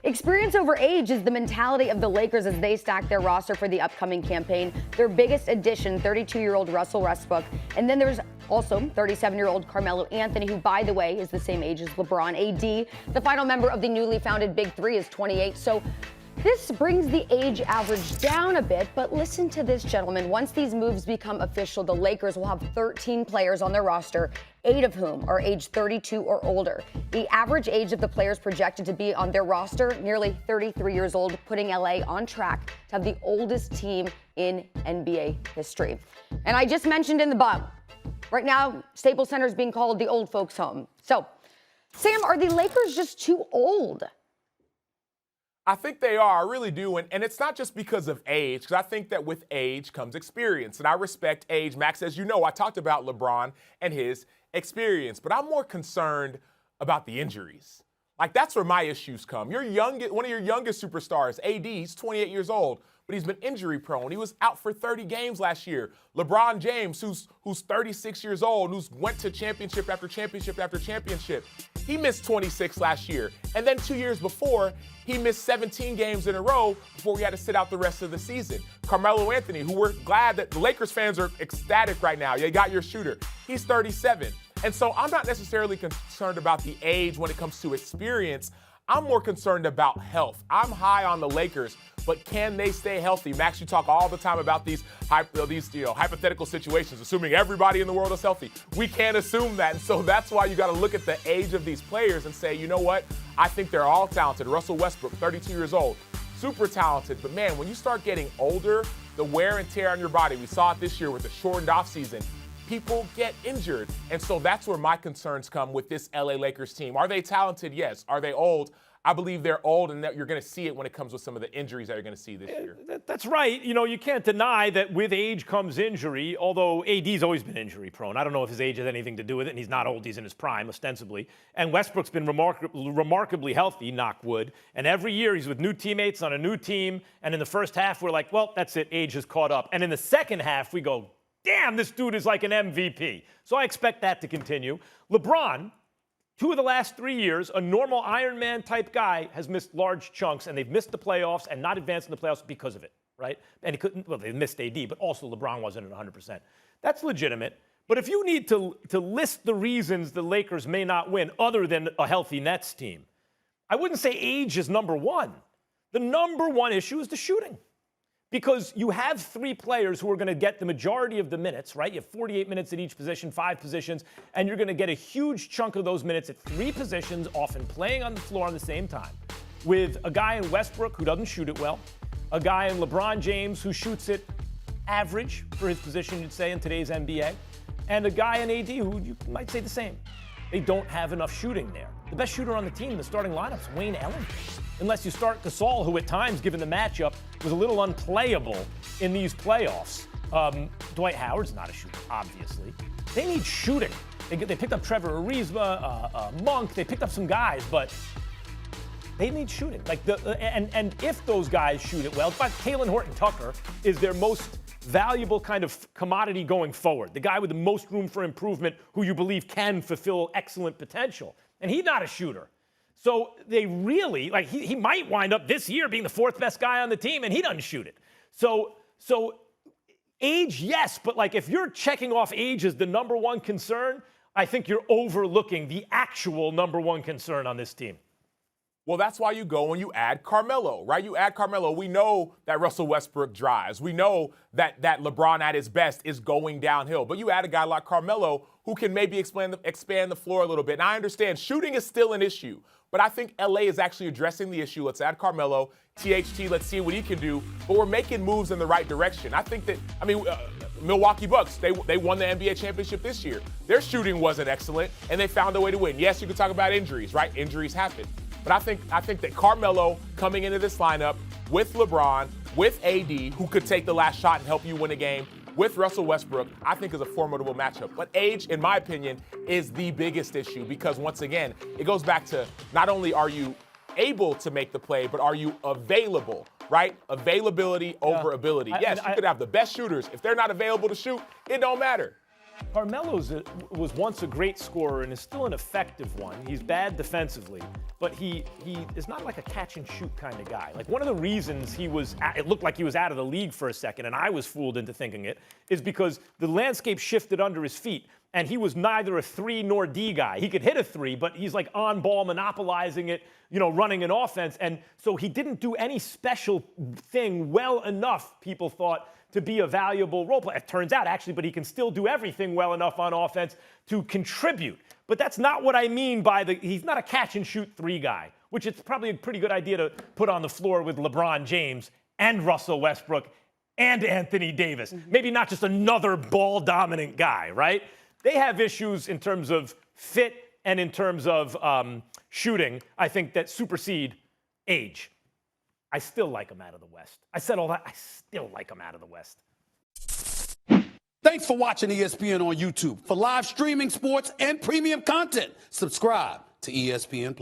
Experience over age is the mentality of the Lakers as they stack their roster for the upcoming campaign. Their biggest addition, 32-year-old Russell Westbrook. And then there's also 37-year-old Carmelo Anthony, who, by the way, is the same age as LeBron. AD, the final member of the newly founded Big Three, is 28. So this brings the age average down a bit, but listen to this, gentlemen. Once these moves become official, the Lakers will have 13 players on their roster, 8 of whom are age 32 or older. The average age of the players projected to be on their roster, nearly 33 years old, putting LA on track to have the oldest team in NBA history. And I just mentioned in the bottom, right now, Staples Center is being called the old folks' home. So, Sam, are the Lakers just too old? I think they are, I really do, and it's not just because of age, because I think that with age comes experience, and I respect age. Max, as you know, I talked about LeBron and his experience, but I'm more concerned about the injuries. Like, that's where my issues come. One of your youngest superstars, AD, he's 28 years old, but he's been injury prone. He was out for 30 games last year. LeBron James, who's 36 years old, who's went to championship after championship after championship, he missed 26 last year. And then 2 years before, he missed 17 games in a row before we had to sit out the rest of the season. Carmelo Anthony, who we're glad that the Lakers fans are ecstatic right now. You got your shooter. He's 37. And so I'm not necessarily concerned about the age when it comes to experience. I'm more concerned about health. I'm high on the Lakers, but can they stay healthy? Max, you talk all the time about these hypothetical situations, assuming everybody in the world is healthy. We can't assume that, and so that's why you got to look at the age of these players and say, you know what? I think they're all talented. Russell Westbrook, 32 years old, super talented. But man, when you start getting older, the wear and tear on your body, we saw it this year with the shortened offseason, people get injured. And so that's where my concerns come with this LA Lakers team. Are they talented? Yes. Are they old? I believe they're old, and that you're going to see it when it comes with some of the injuries that you're going to see this year. That's right. You know, you can't deny that with age comes injury, although AD's always been injury prone. I don't know if his age has anything to do with it, and he's not old. He's in his prime, ostensibly. And Westbrook's been remarkably healthy, knock wood. And every year he's with new teammates on a new team. And in the first half, we're like, well, that's it. Age has caught up. And in the second half, we go, damn, this dude is like an MVP. So I expect that to continue. LeBron, 2 of the last 3 years, a normal Iron Man type guy has missed large chunks, and they've missed the playoffs and not advanced in the playoffs because of it, right? And he couldn't, well, they missed AD, but also LeBron wasn't at 100%. That's legitimate. But if you need to list the reasons the Lakers may not win other than a healthy Nets team, I wouldn't say age is number one. The number one issue is the shooting. Because you have 3 players who are going to get the majority of the minutes, right? You have 48 minutes at each position, 5 positions, and you're going to get a huge chunk of those minutes at 3 positions, often playing on the floor at the same time, with a guy in Westbrook who doesn't shoot it well, a guy in LeBron James who shoots it average for his position, you'd say, in today's NBA, and a guy in AD who you might say the same. They don't have enough shooting there. The best shooter on the team in the starting lineup is Wayne Ellington. Unless you start Gasol, who at times, given the matchup, was a little unplayable in these playoffs. Dwight Howard's not a shooter, obviously. They need shooting. They picked up Trevor Ariza, Monk. They picked up some guys, but they need shooting. And if those guys shoot it well, in fact, Talen Horton-Tucker is their most valuable kind of commodity going forward. The guy with the most room for improvement who you believe can fulfill excellent potential. And he's not a shooter. So they really, like, he might wind up this year being the 4th best guy on the team, and he doesn't shoot it. So age, yes, but like if you're checking off age as the number one concern, I think you're overlooking the actual number one concern on this team. Well, that's why you go and you add Carmelo, right? You add Carmelo. We know that Russell Westbrook drives. We know that LeBron at his best is going downhill. But you add a guy like Carmelo who can maybe expand the floor a little bit. And I understand shooting is still an issue, but I think LA is actually addressing the issue. Let's add Carmelo, THT, let's see what he can do. But we're making moves in the right direction. I think that, Milwaukee Bucks, they won the NBA championship this year. Their shooting wasn't excellent, and they found a way to win. Yes, you can talk about injuries, right? Injuries happen. But I think that Carmelo coming into this lineup with LeBron, with AD, who could take the last shot and help you win a game, with Russell Westbrook, I think is a formidable matchup. But age, in my opinion, is the biggest issue because, once again, it goes back to not only are you able to make the play, but are you available, right? Availability over ability. Yes, you could have the best shooters. If they're not available to shoot, it don't matter. Carmelo was once a great scorer and is still an effective one. He's bad defensively, but he is not like a catch and shoot kind of guy. Like one of the reasons it looked like he was out of the league for a second, and I was fooled into thinking it, is because the landscape shifted under his feet, and he was neither a 3 nor D guy. He could hit a 3, but he's like on ball, monopolizing it, running an offense, and so he didn't do any special thing well enough, people thought, to be a valuable role player. It turns out, actually, but he can still do everything well enough on offense to contribute. But that's not what I mean by he's not a catch-and-shoot 3 guy, which it's probably a pretty good idea to put on the floor with LeBron James and Russell Westbrook and Anthony Davis. Maybe not just another ball-dominant guy, right? They have issues in terms of fit and in terms of shooting, I think, that supersede age. I still like him out of the West. I said all that. I still like him out of the West. Thanks for watching ESPN on YouTube. For live streaming, sports, and premium content, subscribe to ESPN+.